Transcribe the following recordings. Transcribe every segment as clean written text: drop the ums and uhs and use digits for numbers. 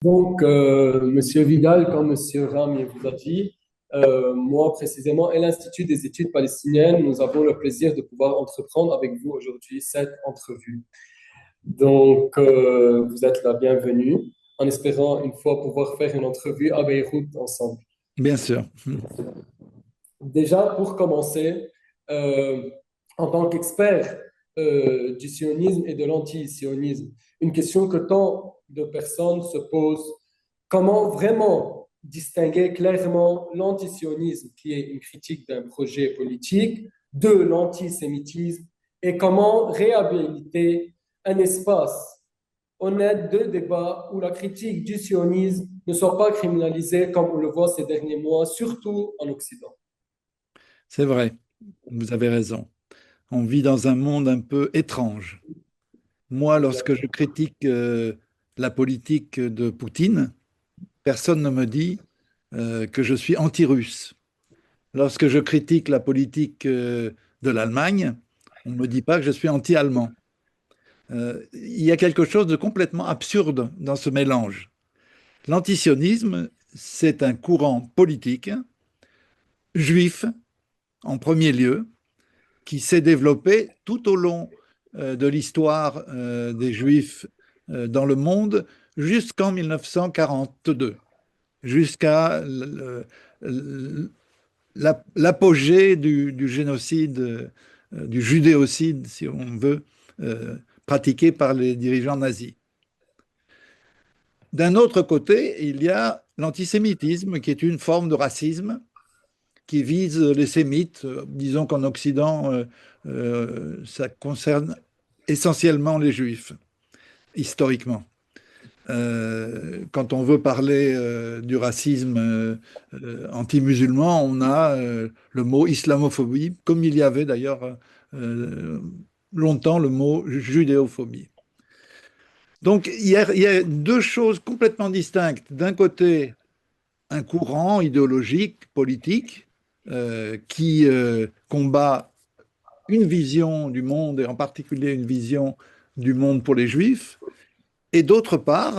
Donc, Monsieur Vidal, comme Monsieur Rami vous a dit, moi précisément et l'Institut des études palestiniennes, nous avons le plaisir de pouvoir entreprendre avec vous aujourd'hui cette entrevue. Donc, vous êtes la bienvenue, en espérant une fois pouvoir faire une entrevue à Beyrouth ensemble. Bien sûr. Déjà, pour commencer, euh, en tant qu'expert du sionisme et de l'anti-sionisme, une question que tant de personnes se posent, comment vraiment distinguer clairement l'antisionisme, qui est une critique d'un projet politique, de l'antisémitisme, et comment réhabiliter un espace honnête de débat où la critique du sionisme ne soit pas criminalisée comme on le voit ces derniers mois, surtout en Occident. C'est vrai, vous avez raison. On vit dans un monde un peu étrange. Moi, lorsque je critique la politique de Poutine, personne ne me dit que je suis anti-russe. Lorsque je critique la politique de l'Allemagne, on ne me dit pas que je suis anti-allemand. Il y a quelque chose de complètement absurde dans ce mélange. L'antisionisme, c'est un courant politique juif en premier lieu, qui s'est développé tout au long de l'histoire des Juifs dans le monde jusqu'en 1942, jusqu'à l'apogée du génocide, du judéocide, si on veut, pratiqué par les dirigeants nazis. D'un autre côté, il y a l'antisémitisme, qui est une forme de racisme qui vise les sémites. Disons qu'en Occident, ça concerne essentiellement les juifs, historiquement. Quand on veut parler du racisme anti-musulman, on a le mot islamophobie, comme il y avait d'ailleurs euh, longtemps le mot judéophobie. Donc il y a deux choses complètement distinctes. D'un côté, un courant idéologique, politique, qui combat une vision du monde, et en particulier une vision du monde pour les juifs, et d'autre part,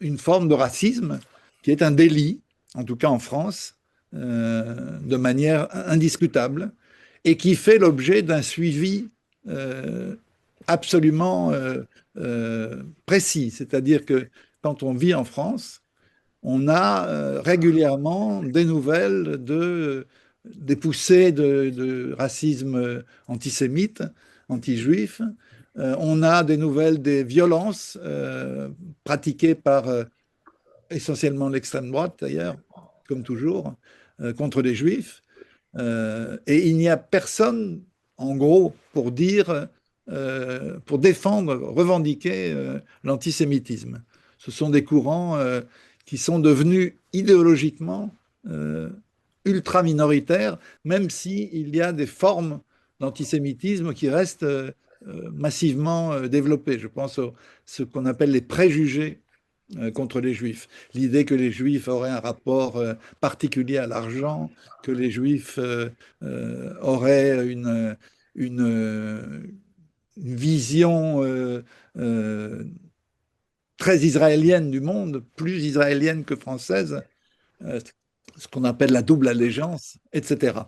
une forme de racisme qui est un délit, en tout cas en France, de manière indiscutable, et qui fait l'objet d'un suivi absolument précis. C'est-à-dire que quand on vit en France, on a régulièrement des nouvelles des poussées de racisme antisémite, anti-juif. On a des nouvelles des violences pratiquées par essentiellement l'extrême droite, d'ailleurs, comme toujours, contre les juifs. Et il n'y a personne, en gros, pour dire, pour défendre, revendiquer l'antisémitisme. Ce sont des courants qui sont devenus idéologiquement euh, ultra minoritaires, même s'il y a des formes d'antisémitisme qui restent massivement développées. Je pense à ce qu'on appelle les préjugés contre les juifs. L'idée que les juifs auraient un rapport particulier à l'argent, que les juifs auraient une vision très israélienne du monde, plus israélienne que française, euh, ce qu'on appelle la double allégeance, etc.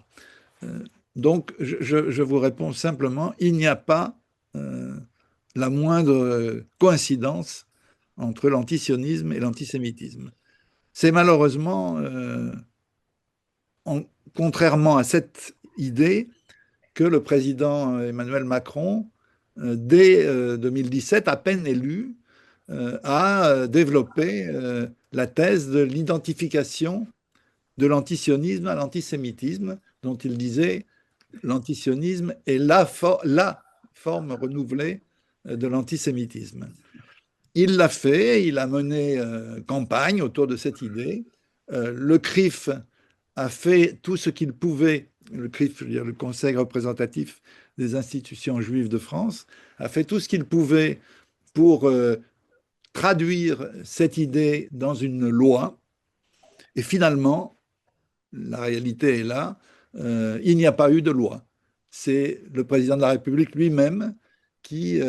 Euh, donc, je vous réponds simplement, il n'y a pas euh, la moindre coïncidence entre l'antisionisme et l'antisémitisme. C'est malheureusement, en- contrairement à cette idée, que le président Emmanuel Macron, dès 2017, à peine élu, a développé la thèse de l'identification de l'antisionisme à l'antisémitisme, dont il disait l'antisionisme est la forme renouvelée de l'antisémitisme. Il l'a fait, il a mené campagne autour de cette idée. Le CRIF a fait tout ce qu'il pouvait, le CRIF, je veux dire, le Conseil représentatif des institutions juives de France, a fait tout ce qu'il pouvait pour traduire cette idée dans une loi. Et finalement, la réalité est là, il n'y a pas eu de loi. C'est le président de la République lui-même qui,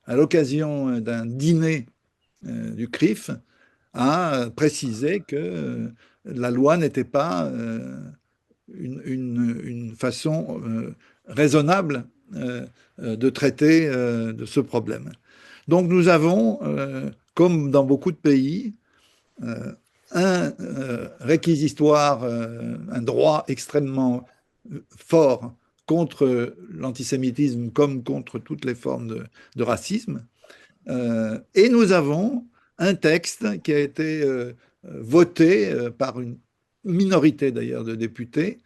à l'occasion d'un dîner du CRIF, a précisé que la loi n'était pas une façon raisonnable de traiter de ce problème. Donc nous avons, comme dans beaucoup de pays, un réquisitoire, un droit extrêmement fort contre l'antisémitisme comme contre toutes les formes de racisme. Et nous avons un texte qui a été voté par une minorité d'ailleurs de députés.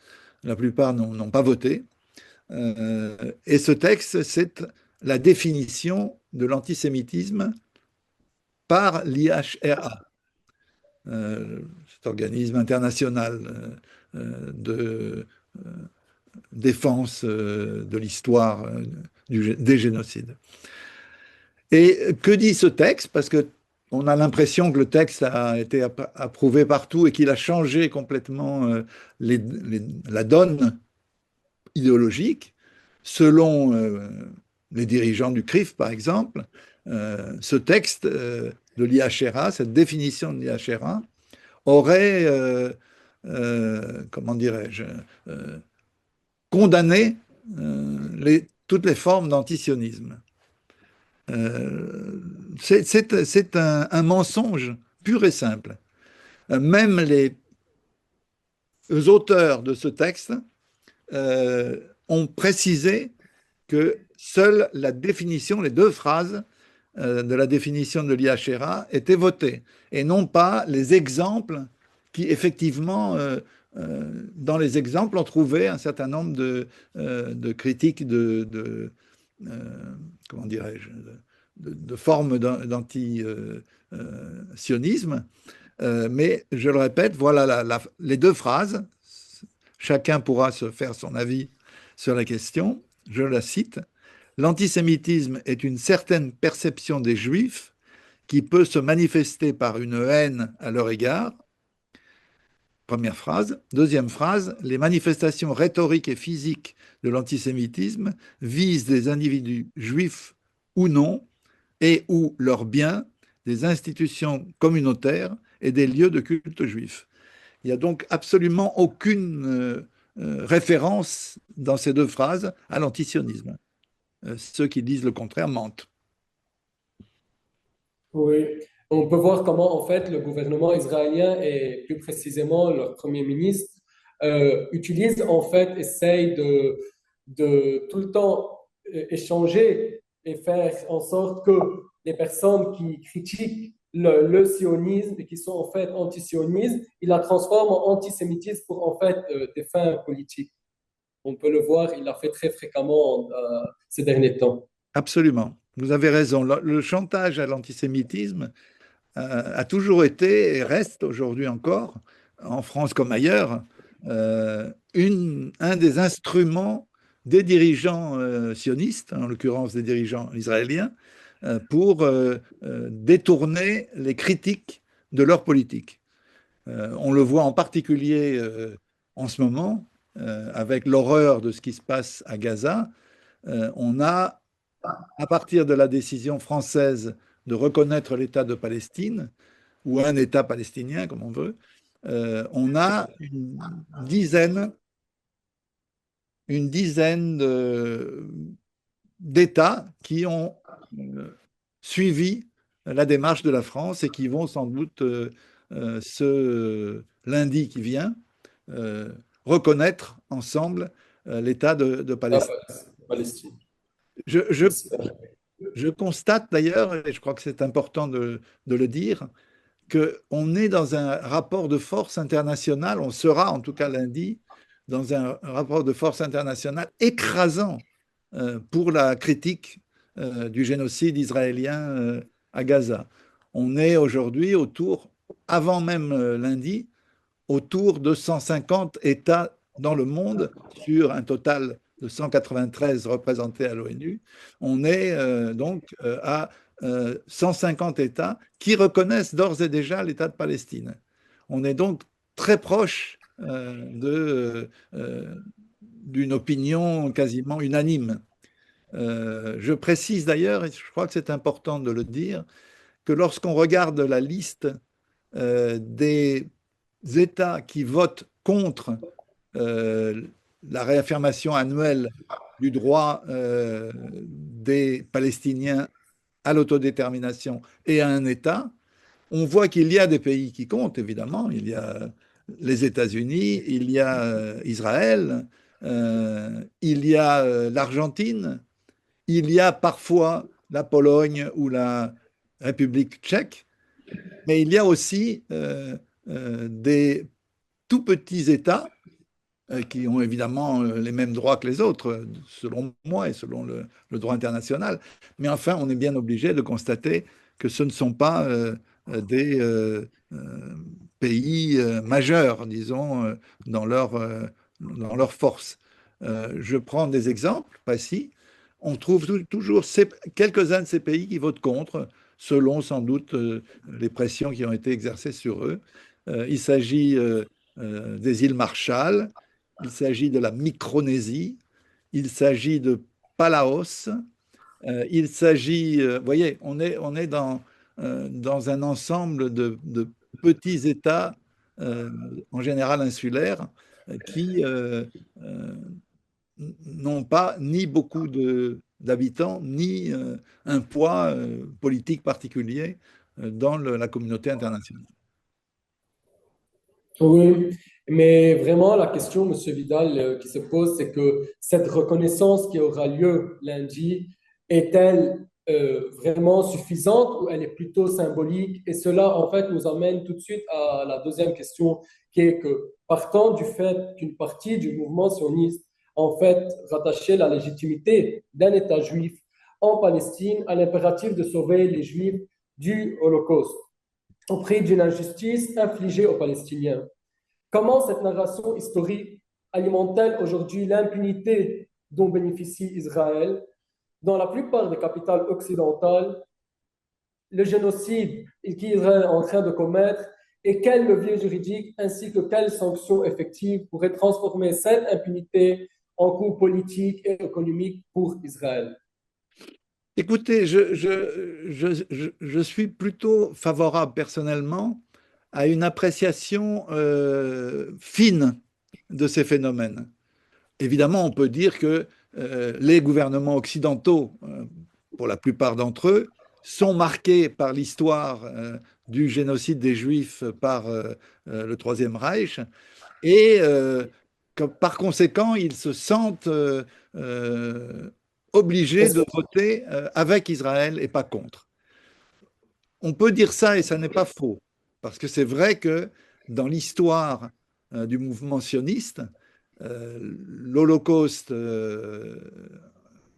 La plupart n'ont pas voté. Et ce texte, c'est la définition de l'antisémitisme par l'IHRA, cet organisme international de défense de l'histoire des génocides. Et que dit ce texte? Parce que on a l'impression que le texte a été approuvé partout et qu'il a changé complètement la donne idéologique. Selon les dirigeants du CRIF, par exemple, ce texte de l'IHRA, cette définition de l'IHRA, aurait, comment dirais-je, condamné toutes les formes d'antisionisme. C'est un mensonge pur et simple. Même les auteurs de ce texte ont précisé que seule la définition, les deux phrases de la définition de l'IHRA étaient votées, et non pas les exemples qui, effectivement, dans les exemples, on trouvait un certain nombre de critiques comment dirais-je, de formes d'anti-sionisme. Mais je le répète, voilà les deux phrases. Chacun pourra se faire son avis sur la question. Je la cite. L'antisémitisme est une certaine perception des Juifs qui peut se manifester par une haine à leur égard. Première phrase. Deuxième phrase, les manifestations rhétoriques et physiques de l'antisémitisme visent des individus juifs ou non, et ou leurs biens, des institutions communautaires et des lieux de culte juifs. Il n'y a donc absolument aucune référence dans ces deux phrases à l'antisionisme. Ceux qui disent le contraire mentent. Oui, on peut voir comment en fait le gouvernement israélien et plus précisément leur premier ministre utilise en fait, essaye de tout le temps échanger et faire en sorte que les personnes qui critiquent le sionisme et qui sont en fait anti-sionistes, ils la transforment en antisémitisme pour en fait des fins politiques. On peut le voir, il l'a fait très fréquemment ces derniers temps. Absolument. Vous avez raison. Le chantage à l'antisémitisme a toujours été et reste aujourd'hui encore, en France comme ailleurs, un des instruments des dirigeants sionistes, en l'occurrence des dirigeants israéliens, pour détourner les critiques de leur politique. On le voit en particulier en ce moment, avec l'horreur de ce qui se passe à Gaza. On a, à partir de la décision française de reconnaître l'État de Palestine, ou un État palestinien, comme on veut, on a dizaine, une dizaine d'États qui ont suivi la démarche de la France et qui vont sans doute ce lundi qui vient reconnaître ensemble l'État de Ah, Palestine. Palestine. Je, je, je constate d'ailleurs, et je crois que c'est important de le dire, qu'on est dans un rapport de force international, on sera en tout cas lundi, dans un rapport de force international écrasant pour la critique du génocide israélien à Gaza. On est aujourd'hui autour, avant même lundi, autour de 150 États dans le monde sur un total de 193 représentés à l'ONU. On est donc à 150 États qui reconnaissent d'ores et déjà l'État de Palestine. On est donc très proche d'une opinion quasiment unanime. Je précise d'ailleurs, et je crois que c'est important de le dire, que lorsqu'on regarde la liste des États qui votent contre euh, la réaffirmation annuelle du droit des Palestiniens à l'autodétermination et à un État, on voit qu'il y a des pays qui comptent, évidemment. Il y a les États-Unis, il y a Israël, il y a l'Argentine, il y a parfois la Pologne ou la République tchèque, mais il y a aussi des tout petits États qui ont évidemment les mêmes droits que les autres, selon moi et selon le droit international. Mais enfin, on est bien obligé de constater que ce ne sont pas des pays majeurs, disons, dans leur force. Je prends des exemples précis. On trouve toujours quelques-uns de ces pays qui votent contre, selon sans doute les pressions qui ont été exercées sur eux. Il s'agit des îles Marshall, il s'agit de la Micronésie, il s'agit de Palaos, il s'agit, vous voyez, on est dans un ensemble de petits États, en général insulaires, qui n'ont pas ni beaucoup d'habitants, ni un poids politique particulier dans la communauté internationale. Oui, mais vraiment, la question, Monsieur Vidal, qui se pose, c'est que cette reconnaissance qui aura lieu lundi, est-elle vraiment suffisante ou elle est plutôt symbolique? Et cela, en fait, nous amène tout de suite à la deuxième question, qui est que, partant du fait qu'une partie du mouvement sioniste, en fait, rattachait la légitimité d'un État juif en Palestine à l'impératif de sauver les Juifs du Holocauste au prix d'une injustice infligée aux Palestiniens. Comment cette narration historique alimente-t-elle aujourd'hui l'impunité dont bénéficie Israël dans la plupart des capitales occidentales, le génocide qu'Israël est en train de commettre et quel levier juridique ainsi que quelles sanctions effectives pourraient transformer cette impunité en coup politique et économique pour Israël? Écoutez, je suis plutôt favorable personnellement à une appréciation fine de ces phénomènes. Évidemment, on peut dire que les gouvernements occidentaux, pour la plupart d'entre eux, sont marqués par l'histoire du génocide des Juifs par le Troisième Reich et par conséquent, ils se sentent obligés de voter avec Israël et pas contre. On peut dire ça et ça n'est pas faux, parce que c'est vrai que dans l'histoire du mouvement sioniste, l'Holocauste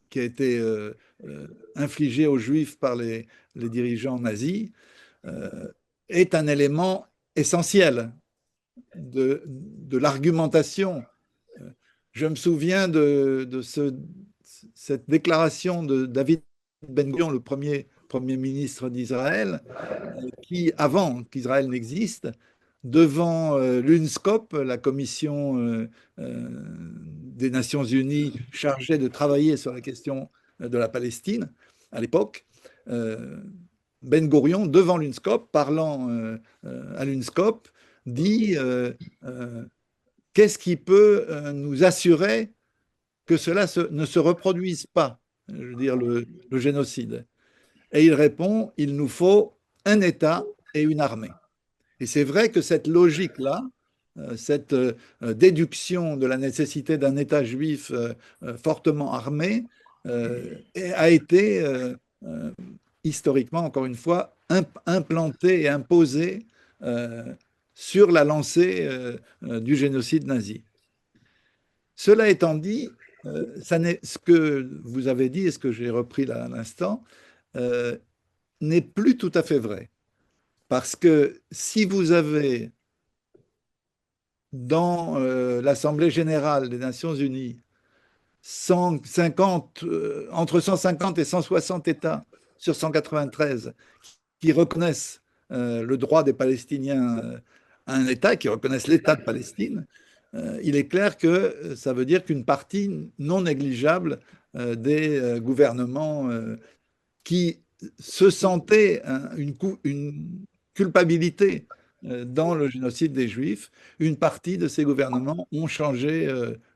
qui a été infligé aux Juifs par les dirigeants nazis euh, est un élément essentiel de l'argumentation. Je me souviens cette déclaration de David Ben-Gurion, le premier ministre d'Israël, qui, avant qu'Israël n'existe, devant l'UNSCOP, la commission des Nations Unies chargée de travailler sur la question de la Palestine à l'époque, euh, Ben Gurion, devant l'UNSCOP, parlant à l'UNSCOP, dit qu'est-ce qui peut nous assurer que cela ne se reproduise pas, je veux dire le génocide. Et il répond, il nous faut un État et une armée. Et c'est vrai que cette logique-là, cette déduction de la nécessité d'un État juif fortement armé, a été historiquement, encore une fois, implantée et imposée sur la lancée du génocide nazi. Cela étant dit, ce que vous avez dit et ce que j'ai repris là à l'instant euh, n'est plus tout à fait vrai. Parce que si vous avez dans l'Assemblée générale des Nations unies 150, entre 150 et 160 États sur 193 qui reconnaissent le droit des Palestiniens à un État, qui reconnaissent l'État de Palestine, il est clair que ça veut dire qu'une partie non négligeable des gouvernements qui se sentaient une culpabilité dans le génocide des Juifs, une partie de ces gouvernements ont changé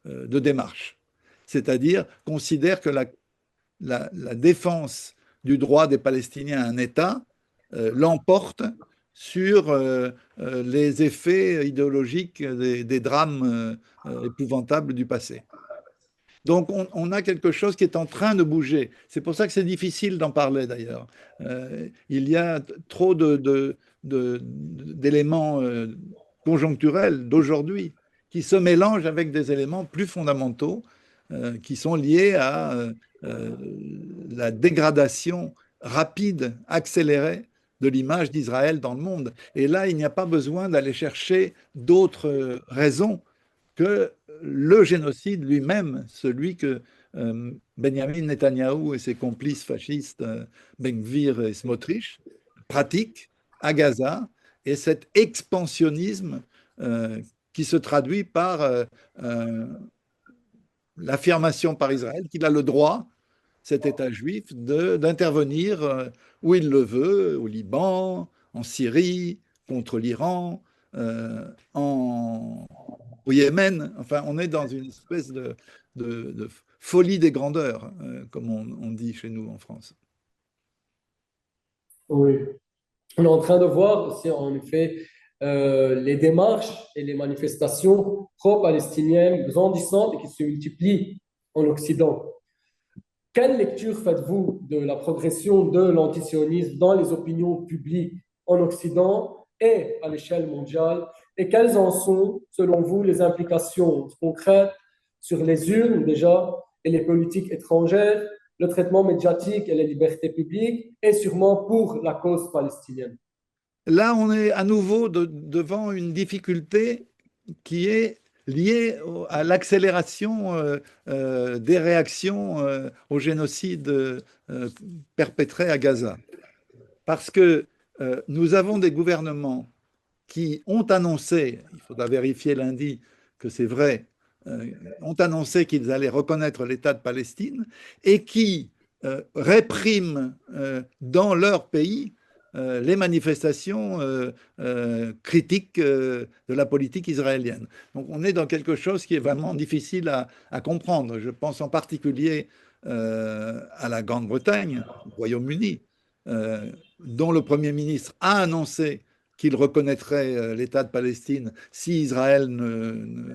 de démarche. C'est-à-dire considèrent que la défense du droit des Palestiniens à un État l'emporte sur les effets idéologiques des drames épouvantables du passé. Donc on a quelque chose qui est en train de bouger. C'est pour ça que c'est difficile d'en parler d'ailleurs. Il y a trop d'éléments conjoncturels d'aujourd'hui qui se mélangent avec des éléments plus fondamentaux qui sont liés à euh, la dégradation rapide, accélérée de l'image d'Israël dans le monde. Et là, il n'y a pas besoin d'aller chercher d'autres raisons que le génocide lui-même, celui que Benjamin Netanyahou et ses complices fascistes, Ben Gvir et Smotrich, pratiquent à Gaza, et cet expansionnisme qui se traduit par l'affirmation par Israël qu'il a le droit, cet État juif, d'intervenir où il le veut, au Liban, en Syrie, contre l'Iran, en, au Yémen. Enfin, on est dans une espèce de folie des grandeurs, comme on dit chez nous en France. Oui. On est en train de voir aussi, en effet, les démarches et les manifestations pro-palestiniennes grandissantes et qui se multiplient en Occident. Quelle lecture faites-vous de la progression de l'antisionisme dans les opinions publiques en Occident et à l'échelle mondiale? Et quelles en sont, selon vous, les implications concrètes sur les urnes déjà et les politiques étrangères, le traitement médiatique et les libertés publiques, et sûrement pour la cause palestinienne? Là, on est à nouveau devant une difficulté qui est liée à l'accélération des réactions au génocide perpétré à Gaza. Parce que nous avons des gouvernements qui ont annoncé, il faudra vérifier lundi que c'est vrai, ont annoncé qu'ils allaient reconnaître l'État de Palestine et qui répriment dans leur pays les manifestations critiques de la politique israélienne. Donc on est dans quelque chose qui est vraiment difficile à comprendre. Je pense en particulier à la Grande-Bretagne, au Royaume-Uni, dont le Premier ministre a annoncé qu'il reconnaîtrait l'État de Palestine si Israël ne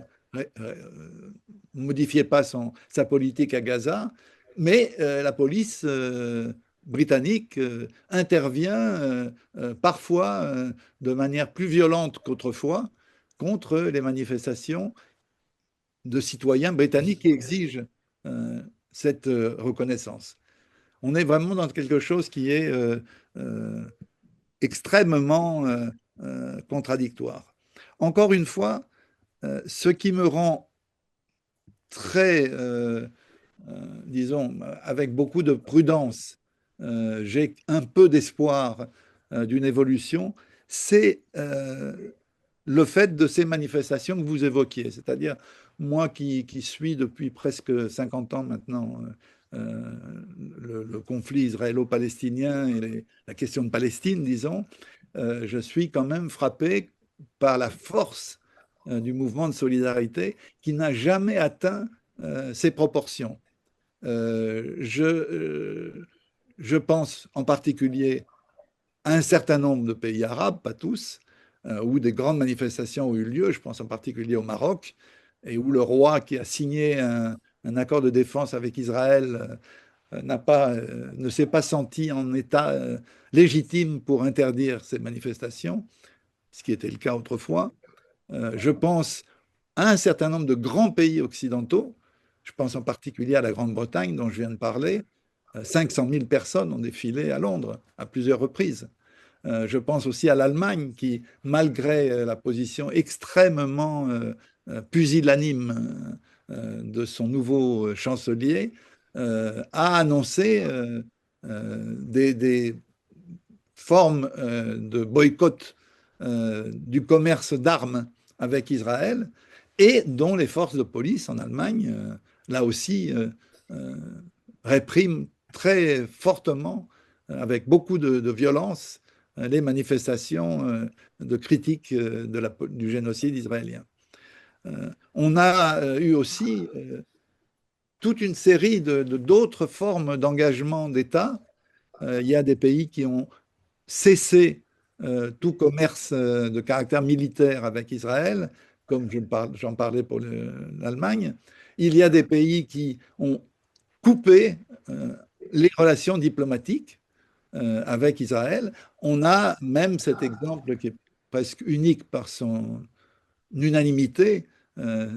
modifiait pas sa politique à Gaza. Mais la police britannique intervient parfois de manière plus violente qu'autrefois contre les manifestations de citoyens britanniques qui exigent cette reconnaissance. On est vraiment dans quelque chose qui est extrêmement contradictoire. Encore une fois, ce qui me rend très, disons, avec beaucoup de prudence, j'ai un peu d'espoir d'une évolution, c'est le fait de ces manifestations que vous évoquiez. C'est-à-dire, moi qui suis depuis presque 50 ans maintenant le conflit israélo-palestinien et la question de Palestine, disons, je suis quand même frappé par la force du mouvement de solidarité qui n'a jamais atteint ces proportions. Je pense en particulier à un certain nombre de pays arabes, pas tous, où des grandes manifestations ont eu lieu. Je pense en particulier au Maroc, et où le roi qui a signé un accord de défense avec Israël ne s'est pas senti en état légitime pour interdire ces manifestations, ce qui était le cas autrefois. Je pense à un certain nombre de grands pays occidentaux. Je pense en particulier à la Grande-Bretagne, dont je viens de parler. 500 000 personnes ont défilé à Londres à plusieurs reprises. Je pense aussi à l'Allemagne qui, malgré la position extrêmement pusillanime de son nouveau chancelier, a annoncé des formes de boycott du commerce d'armes avec Israël et dont les forces de police en Allemagne, là aussi, répriment très fortement, avec beaucoup de violence, les manifestations de critique du génocide israélien. On a eu aussi toute une série d'autres formes d'engagement d'État. Il y a des pays qui ont cessé tout commerce de caractère militaire avec Israël, comme j'en parlais pour l'Allemagne. Il y a des pays qui ont coupé les relations diplomatiques avec Israël. On a même cet exemple qui est presque unique par son unanimité,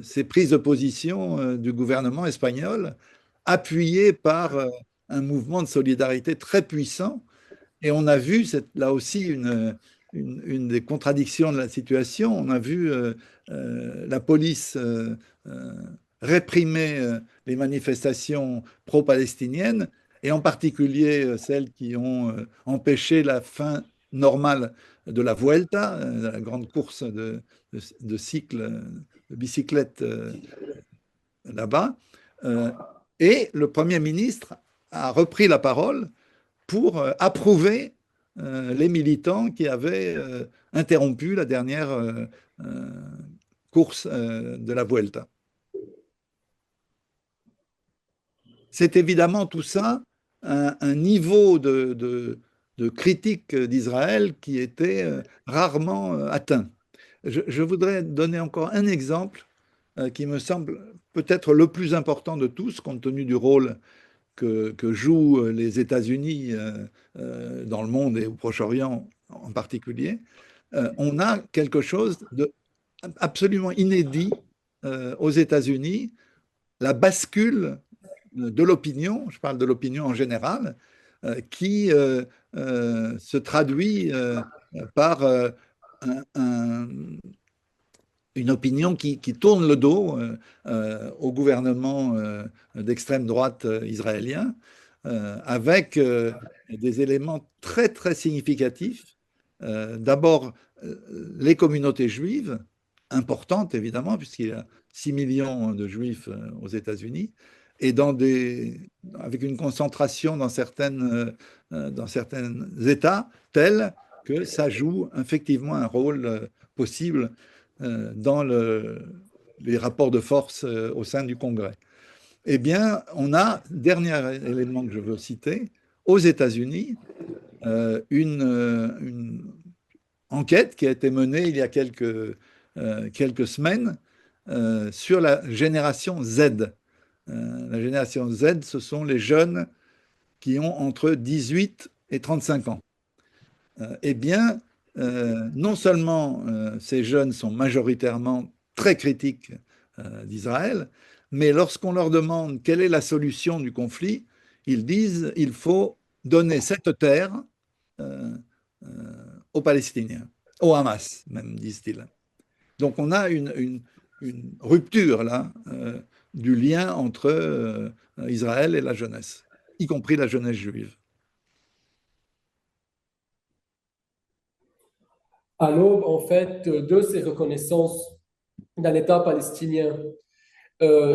ces prises de position du gouvernement espagnol, appuyées par un mouvement de solidarité très puissant. Et on a vu, là aussi, une des contradictions de la situation. On a vu la police euh, réprimer les manifestations pro-palestiniennes, et en particulier celles qui ont empêché la fin normale de la Vuelta, la grande course de cycle, de bicyclette là-bas. Euh, et le Premier ministre a repris la parole pour approuver les militants qui avaient interrompu la dernière euh, course de la Vuelta. C'est évidemment tout ça un niveau de critique d'Israël qui était rarement atteint. Je voudrais donner encore un exemple qui me semble peut-être le plus important de tous, compte tenu du rôle que jouent les États-Unis dans le monde et au Proche-Orient en particulier. On a quelque chose d'absolument inédit aux États-Unis, la bascule de l'opinion, je parle de l'opinion en général, qui se traduit par un, une opinion qui tourne le dos au gouvernement d'extrême droite israélien, avec des éléments très, très significatifs. D'abord, les communautés juives, importantes évidemment, puisqu'il y a 6 millions de juifs aux États-Unis, et avec une concentration dans certains États tels que ça joue effectivement un rôle possible dans les rapports de force au sein du Congrès. Eh bien, on a, dernier élément que je veux citer, aux États-Unis, une enquête qui a été menée il y a quelques semaines sur la génération Z. La génération Z, ce sont les jeunes qui ont entre 18 et 35 ans. Eh bien, non seulement ces jeunes sont majoritairement très critiques d'Israël, mais lorsqu'on leur demande quelle est la solution du conflit, ils disent il faut donner cette terre euh, euh, aux Palestiniens, au Hamas même, disent-ils. Donc on a une rupture là du lien entre Israël et la jeunesse, y compris la jeunesse juive. À l'aube, en fait, de ces reconnaissances d'un État palestinien,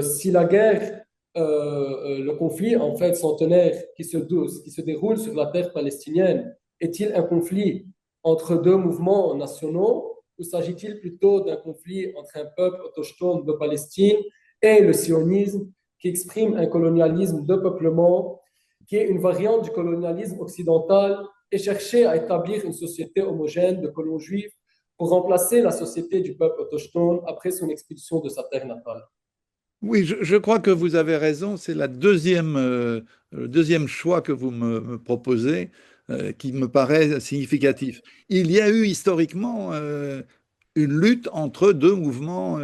si la guerre, le conflit en fait centenaire qui se déroule sur la terre palestinienne, est-il un conflit entre deux mouvements nationaux ou s'agit-il plutôt d'un conflit entre un peuple autochtone de Palestine et le sionisme qui exprime un colonialisme de peuplement qui est une variante du colonialisme occidental et chercher à établir une société homogène de colons juifs pour remplacer la société du peuple autochtone après son expulsion de sa terre natale? Oui, je crois que vous avez raison. C'est le deuxième choix que vous me proposez qui me paraît significatif. Il y a eu historiquement une lutte entre deux mouvements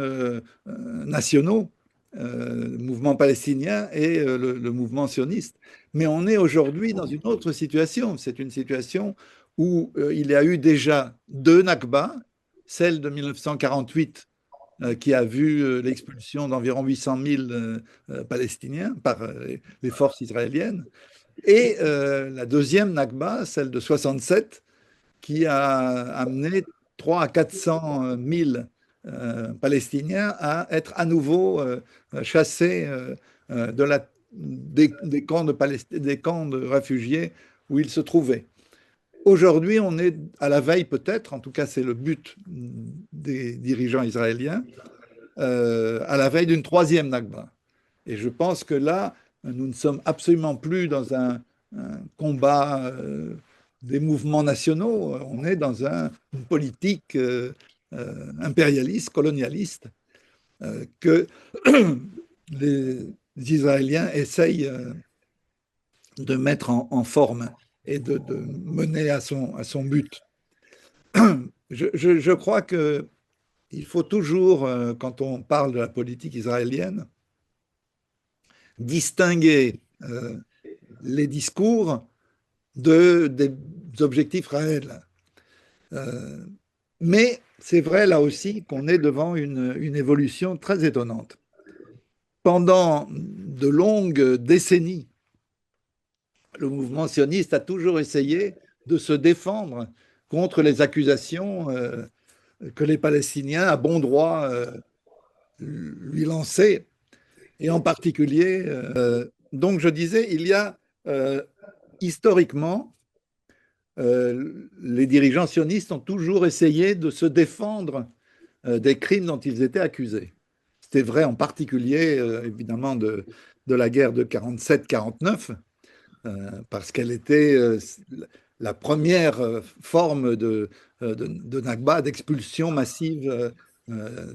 nationaux, le mouvement palestinien et le mouvement sioniste. Mais on est aujourd'hui dans une autre situation. C'est une situation où il y a eu déjà deux Nakba, celle de 1948 qui a vu l'expulsion d'environ 800 000 Palestiniens par les forces israéliennes, et la deuxième Nakba, celle de 67, qui a amené 300 à 400 000 Palestiniens à être à nouveau chassés des camps de réfugiés où ils se trouvaient. Aujourd'hui, on est à la veille peut-être, en tout cas c'est le but des dirigeants israéliens, à la veille d'une troisième Nakba. Et je pense que là, nous ne sommes absolument plus dans un combat des mouvements nationaux, on est dans une politique impérialiste, colonialiste, que les Israéliens essayent de mettre en forme et de mener à son but. Je crois qu'il faut toujours, quand on parle de la politique israélienne, distinguer les discours des objectifs réels. Mais c'est vrai là aussi qu'on est devant une évolution très étonnante. Pendant de longues décennies, le mouvement sioniste a toujours essayé de se défendre contre les accusations que les Palestiniens, à bon droit, lui lançaient. Et en particulier, donc je disais, il y a historiquement, les dirigeants sionistes ont toujours essayé de se défendre des crimes dont ils étaient accusés. C'était vrai en particulier, évidemment, de la guerre de 47-49, parce qu'elle était la première forme de Nakba, d'expulsion massive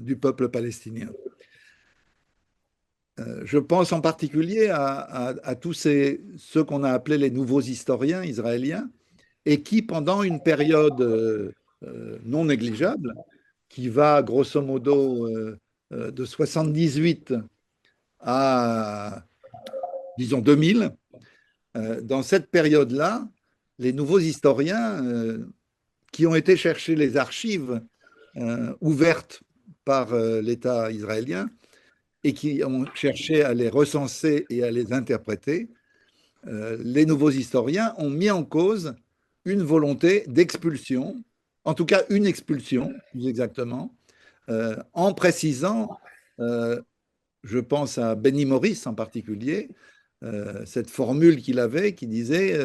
du peuple palestinien. Je pense en particulier à tous ceux qu'on a appelés les nouveaux historiens israéliens, et qui, pendant une période non négligeable, qui va grosso modo de 78 à, disons, 2000, dans cette période-là, les nouveaux historiens qui ont été chercher les archives ouvertes par l'État israélien et qui ont cherché à les recenser et à les interpréter, les nouveaux historiens ont mis en cause une volonté d'expulsion, en tout cas une expulsion, plus exactement, en précisant, je pense à Benny Morris en particulier, cette formule qu'il avait qui disait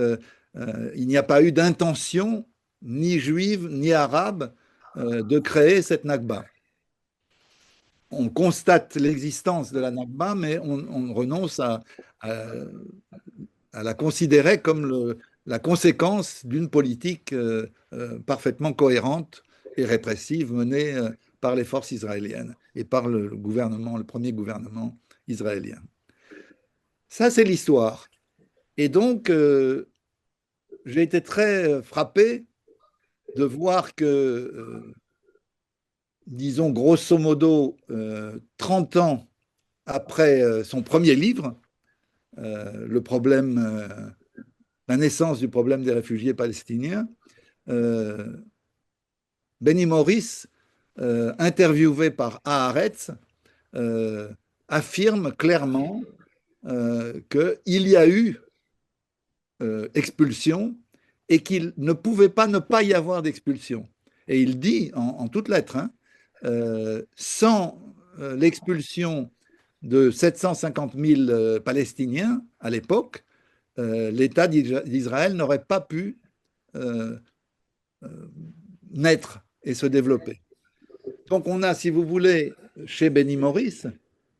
il n'y a pas eu d'intention ni juive ni arabe de créer cette Nakba. On constate l'existence de la Nakba, mais on renonce à la considérer comme la conséquence d'une politique parfaitement cohérente et répressive menée par les forces israéliennes et par le gouvernement, le premier gouvernement israélien. Ça, c'est l'histoire. Et donc, j'ai été très frappé de voir que, disons, grosso modo, 30 ans après son premier livre, le problème, la naissance du problème des réfugiés palestiniens, Benny Morris, interviewé par Haaretz, affirme clairement qu'il y a eu expulsion et qu'il ne pouvait pas ne pas y avoir d'expulsion. Et il dit en toutes lettres, hein, sans l'expulsion de 750 000 Palestiniens à l'époque, l'État d'Israël n'aurait pas pu naître et se développer. Donc on a, si vous voulez, chez Benny Morris,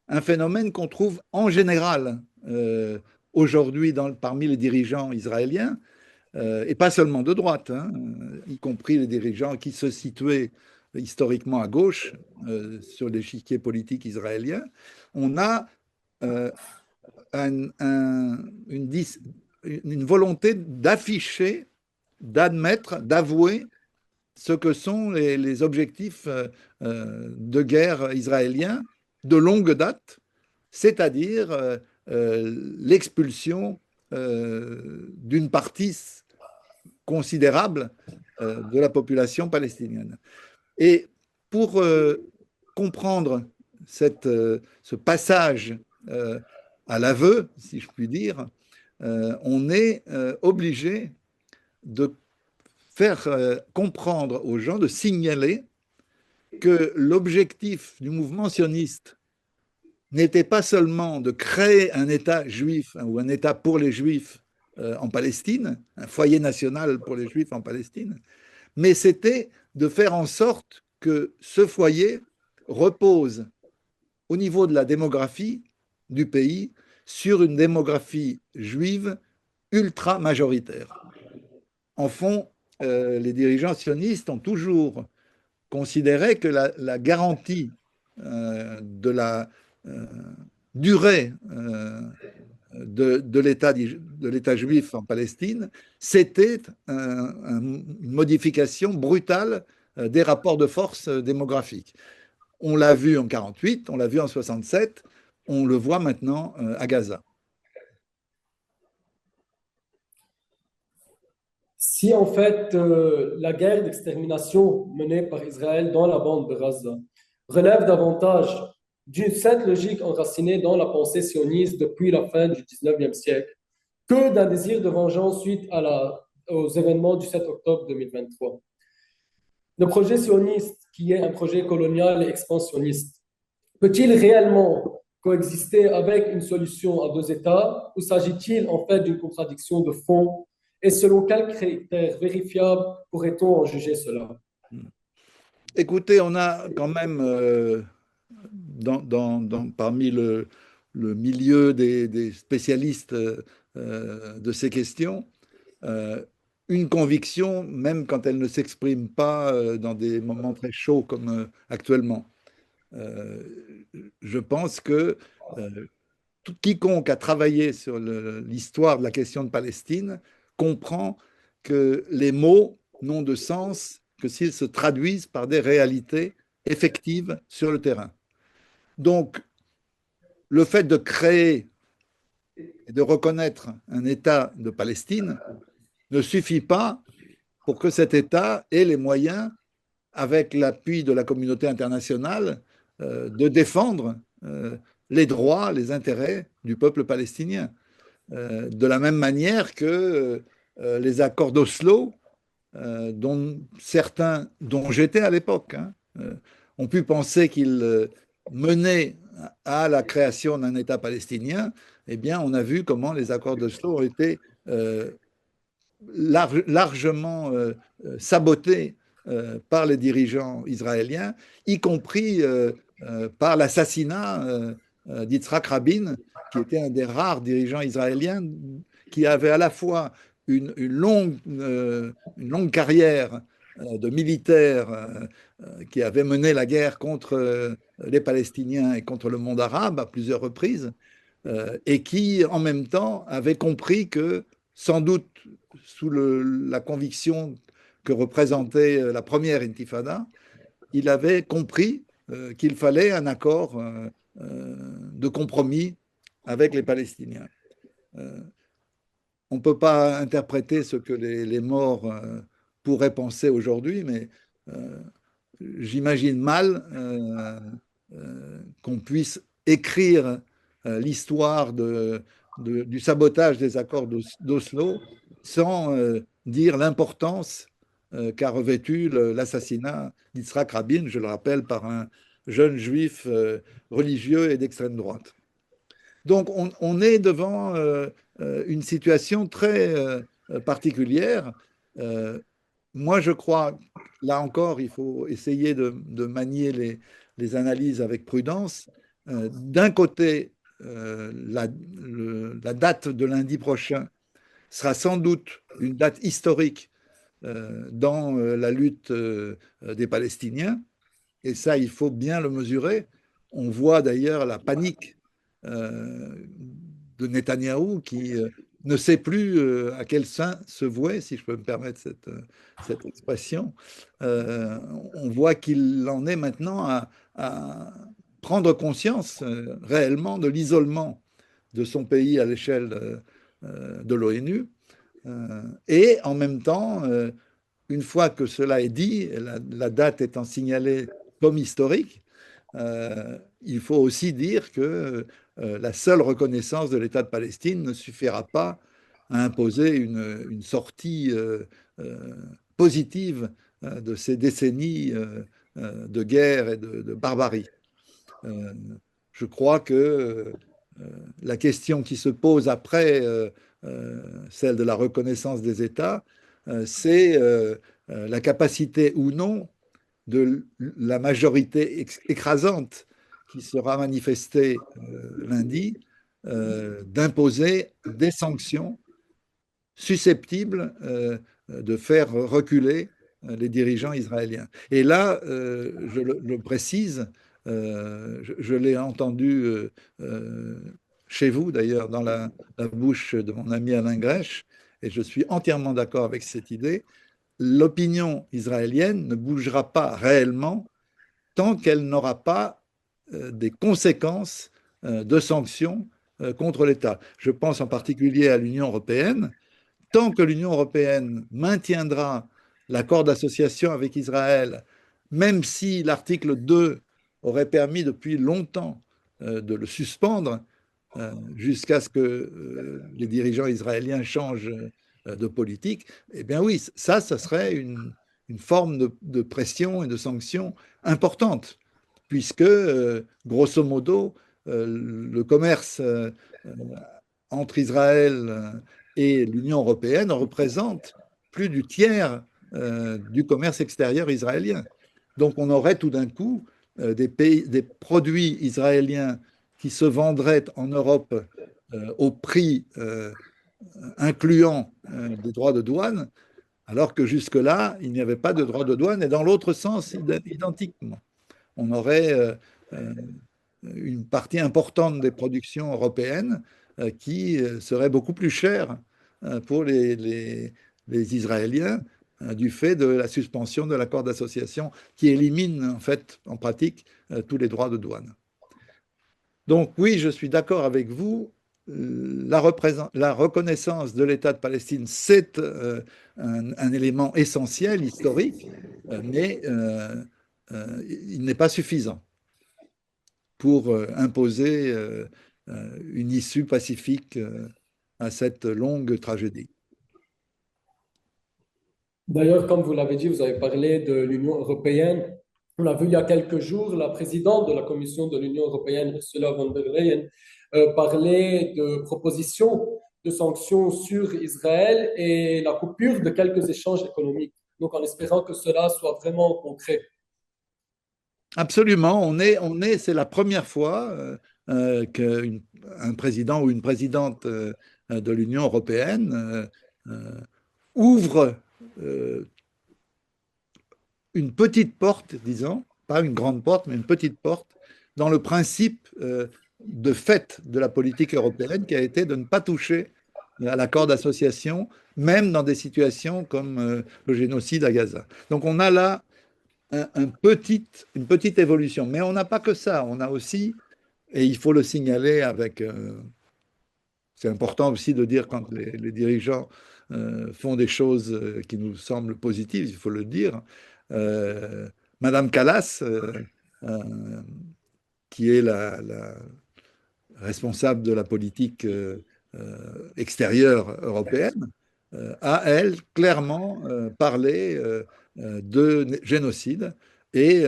un phénomène qu'on trouve en général aujourd'hui parmi les dirigeants israéliens, et pas seulement de droite, hein, y compris les dirigeants qui se situaient historiquement à gauche sur l'échiquier politique israélien. On a une volonté d'afficher, d'admettre, d'avouer ce que sont les objectifs de guerre israéliens de longue date, c'est-à-dire l'expulsion d'une partie considérable de la population palestinienne. Et pour comprendre ce passage à l'aveu, si je puis dire, on est obligé de faire comprendre aux gens, de signaler que l'objectif du mouvement sioniste n'était pas seulement de créer un État juif, hein, ou un État pour les juifs en Palestine, un foyer national pour les Juifs en Palestine, mais c'était de faire en sorte que ce foyer repose au niveau de la démographie du pays sur une démographie juive ultra majoritaire. En fond, les dirigeants sionistes ont toujours considéré que la garantie de la euh, durée de l'État juif en Palestine, c'était une modification brutale des rapports de force démographiques. On l'a vu en 48, on l'a vu en 67, on le voit maintenant à Gaza. Si en fait la guerre d'extermination menée par Israël dans la bande de Gaza relève davantage d'une cette logique enracinée dans la pensée sioniste depuis la fin du 19e siècle que d'un désir de vengeance suite aux événements du 7 octobre 2023. Le projet sioniste, qui est un projet colonial et expansionniste, peut-il réellement coexister avec une solution à deux États ou s'agit-il en fait d'une contradiction de fond et selon quels critères vérifiables pourrait-on en juger cela? Écoutez, on a quand même, parmi le milieu des spécialistes de ces questions, euh, une conviction, même quand elle ne s'exprime pas dans des moments très chauds comme actuellement. Euh, je pense que quiconque a travaillé sur l'histoire de la question de Palestine comprend que les mots n'ont de sens que s'ils se traduisent par des réalités effectives sur le terrain. Donc, le fait de créer et de reconnaître un État de Palestine ne suffit pas pour que cet État ait les moyens, avec l'appui de la communauté internationale, de défendre les droits, les intérêts du peuple palestinien. De la même manière que les accords d'Oslo, dont certains, dont j'étais à l'époque, hein, ont pu penser qu'ils menaient à la création d'un État palestinien, eh bien, on a vu comment les accords d'Oslo ont été largement sabotés par les dirigeants israéliens, y compris par l'assassinat d'Yitzhak Rabin, qui était un des rares dirigeants israéliens qui avait à la fois une longue carrière de militaire qui avait mené la guerre contre les Palestiniens et contre le monde arabe à plusieurs reprises, et qui, en même temps, avait compris que, sans doute sous la conviction que représentait la première intifada, il avait compris qu'il fallait un accord de compromis avec les Palestiniens. Euh, on ne peut pas interpréter ce que les morts pourraient penser aujourd'hui, mais euh, j'imagine mal qu'on puisse écrire l'histoire du sabotage des accords d'Oslo sans dire l'importance qu'a revêtu l'assassinat d'Yitzhak Rabin, je le rappelle, par un jeune juif religieux et d'extrême droite. Donc on est devant une situation très particulière. Euh, Moi, je crois, là encore, il faut essayer de manier les analyses avec prudence. D'un côté, la date de lundi prochain sera sans doute une date historique dans la lutte des Palestiniens. Et ça, il faut bien le mesurer. On voit d'ailleurs la panique euh, de Netanyahou qui ne sait plus à quel sein se vouer, si je peux me permettre cette expression. Euh, on voit qu'il en est maintenant à prendre conscience réellement de l'isolement de son pays à l'échelle de l'ONU. Et en même temps, une fois que cela est dit, la date étant signalée comme historique, il faut aussi dire que la seule reconnaissance de l'État de Palestine ne suffira pas à imposer une sortie euh, positive de ces décennies de guerre et de barbarie. Euh, je crois que la question qui se pose après celle de la reconnaissance des États, c'est la capacité ou non de la majorité écrasante qui sera manifestée lundi d'imposer des sanctions susceptibles de faire reculer les dirigeants israéliens. Et là, je le précise, je l'ai entendu chez vous d'ailleurs, dans la bouche de mon ami Alain Grèche, et je suis entièrement d'accord avec cette idée. L'opinion israélienne ne bougera pas réellement tant qu'elle n'aura pas des conséquences de sanctions contre l'État. Je pense en particulier à l'Union européenne. Tant que l'Union européenne maintiendra l'accord d'association avec Israël, même si l'article 2 aurait permis depuis longtemps de le suspendre, jusqu'à ce que les dirigeants israéliens changent de politique, eh bien oui, ça serait une forme de pression et de sanction importante, puisque, grosso modo, le commerce entre Israël et l'Union européenne représente plus du tiers du commerce extérieur israélien. Donc on aurait tout d'un coup des produits israéliens qui se vendraient en Europe au prix incluant des droits de douane, alors que jusque-là, il n'y avait pas de droits de douane, et dans l'autre sens, identiquement. On aurait une partie importante des productions européennes qui serait beaucoup plus chère pour les Israéliens du fait de la suspension de l'accord d'association qui élimine en fait, en pratique, tous les droits de douane. Donc oui, je suis d'accord avec vous. La reconnaissance de l'État de Palestine, c'est un élément essentiel, historique, mais il n'est pas suffisant pour imposer une issue pacifique à cette longue tragédie. D'ailleurs, comme vous l'avez dit, vous avez parlé de l'Union européenne. On a vu il y a quelques jours la présidente de la Commission de l'Union européenne, Ursula von der Leyen, parler de propositions de sanctions sur Israël et la coupure de quelques échanges économiques. Donc, en espérant que cela soit vraiment concret. Absolument, c'est la première fois qu'un président ou une présidente de l'Union européenne ouvre une petite porte, disons, pas une grande porte, mais une petite porte, dans le principe de fait de la politique européenne qui a été de ne pas toucher à l'accord d'association, même dans des situations comme le génocide à Gaza. Donc on a là une petite évolution. Mais on n'a pas que ça. On a aussi, et il faut le signaler avec... c'est important aussi de dire quand les dirigeants font des choses qui nous semblent positives, il faut le dire. Madame Callas, qui est la responsable de la politique extérieure européenne, a, elle, clairement parlé de génocide et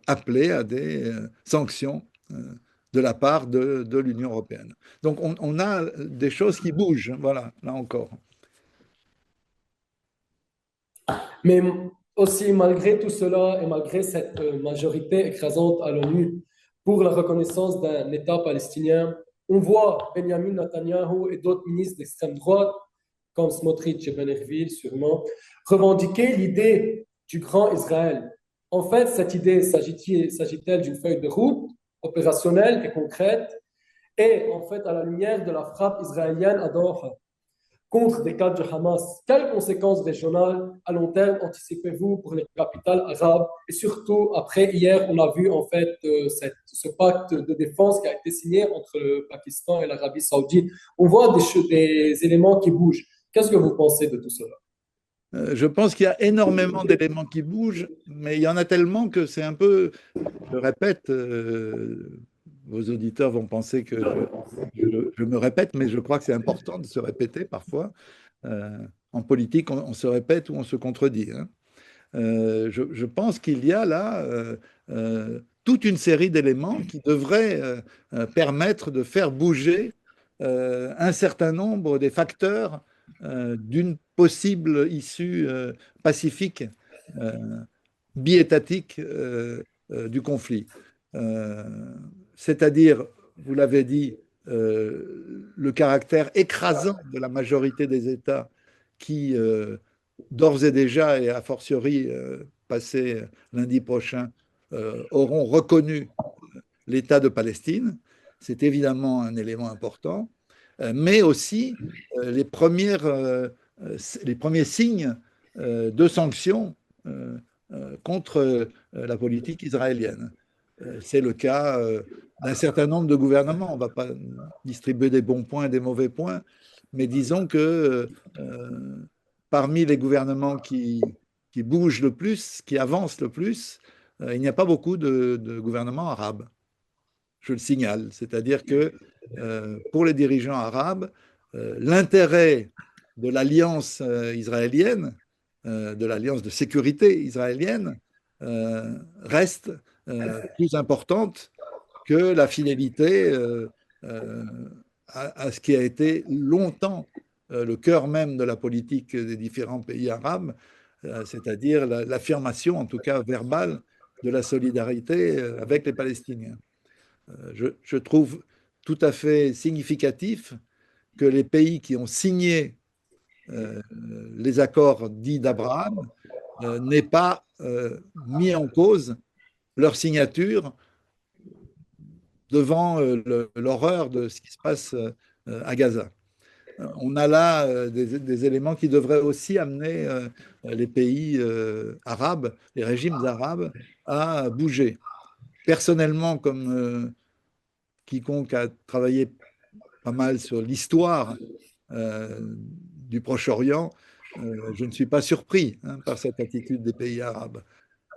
appelé à des sanctions de la part de l'Union européenne. Donc on a des choses qui bougent, voilà, là encore. Mais aussi, malgré tout cela et malgré cette majorité écrasante à l'ONU pour la reconnaissance d'un État palestinien, on voit Benjamin Netanyahu et d'autres ministres d'extrême droite, comme Smotrich et Ben-Gvir sûrement, revendiquer l'idée du grand Israël. En fait, cette idée s'agit-elle d'une feuille de route opérationnelle et concrète et en fait, à la lumière de la frappe israélienne à Doha contre des cadres du Hamas, quelles conséquences régionales à long terme anticipez-vous pour les capitales arabes? Et surtout, après hier, on a vu en fait ce pacte de défense qui a été signé entre le Pakistan et l'Arabie saoudite. On voit des éléments qui bougent. Qu'est-ce que vous pensez de tout cela? Je pense qu'il y a énormément d'éléments qui bougent, mais il y en a tellement que c'est un peu, je répète, vos auditeurs vont penser que je me répète, mais je crois que c'est important de se répéter parfois. En politique, on se répète ou on se contredit, hein. Je pense qu'il y a là toute une série d'éléments qui devraient permettre de faire bouger un certain nombre des facteurs d'une possible issue pacifique, euh, biétatique du conflit. Euh, C'est-à-dire, vous l'avez dit, le caractère écrasant de la majorité des États qui, d'ores et déjà, et a fortiori passé lundi prochain, auront reconnu l'État de Palestine. C'est évidemment un élément important, mais aussi les premiers signes de sanctions contre la politique israélienne. C'est le cas d'un certain nombre de gouvernements. On ne va pas distribuer des bons points et des mauvais points, mais disons que parmi les gouvernements qui bougent le plus, qui avancent le plus, il n'y a pas beaucoup de gouvernements arabes, je le signale. C'est-à-dire que pour les dirigeants arabes, l'intérêt de l'alliance israélienne, de l'alliance de sécurité israélienne, reste plus importante que la fidélité euh, à ce qui a été longtemps le cœur même de la politique des différents pays arabes, c'est-à-dire l'affirmation, en tout cas verbale, de la solidarité avec les Palestiniens. Je trouve tout à fait significatif que les pays qui ont signé les accords dits d'Abraham n'aient pas mis en cause leur signature devant l'horreur de ce qui se passe à Gaza. On a là des éléments qui devraient aussi amener les pays arabes, les régimes arabes, à bouger. Personnellement, comme quiconque a travaillé pas mal sur l'histoire du Proche-Orient, je ne suis pas surpris par cette attitude des pays arabes.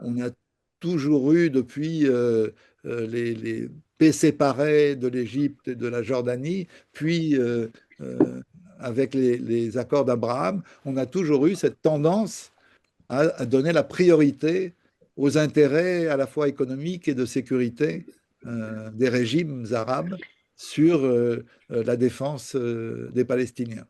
On a toujours eu depuis les paix séparées de l'Égypte et de la Jordanie, puis avec les accords d'Abraham, on a toujours eu cette tendance à donner la priorité aux intérêts à la fois économiques et de sécurité des régimes arabes sur la défense des Palestiniens.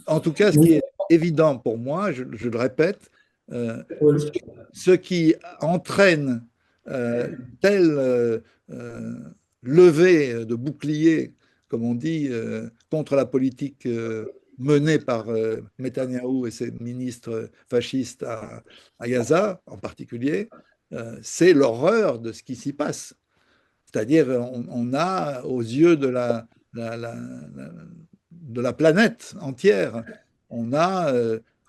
En tout cas, ce qui Oui, est évident pour moi, je le répète, euh, ce, oui, ce qui entraîne une telle levée de bouclier, comme on dit, contre la politique menée par Netanyahou et ses ministres fascistes à Gaza en particulier, c'est l'horreur de ce qui s'y passe. C'est-à-dire, on a aux yeux de la, la- la- de la planète entière, on a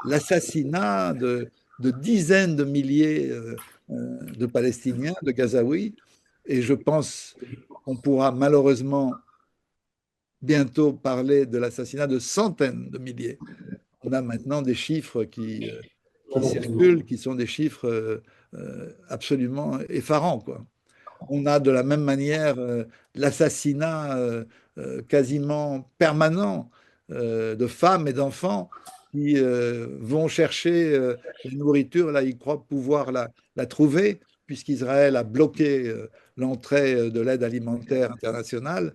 l'assassinat de dizaines de milliers de Palestiniens, de Gazaouis, et je pense qu'on pourra malheureusement bientôt parler de l'assassinat de centaines de milliers. On a maintenant des chiffres qui circulent, qui sont des chiffres absolument effarants, quoi. On a de la même manière l'assassinat quasiment permanent de femmes et d'enfants qui vont chercher la nourriture, là ils croient pouvoir la trouver, puisqu'Israël a bloqué l'entrée de l'aide alimentaire internationale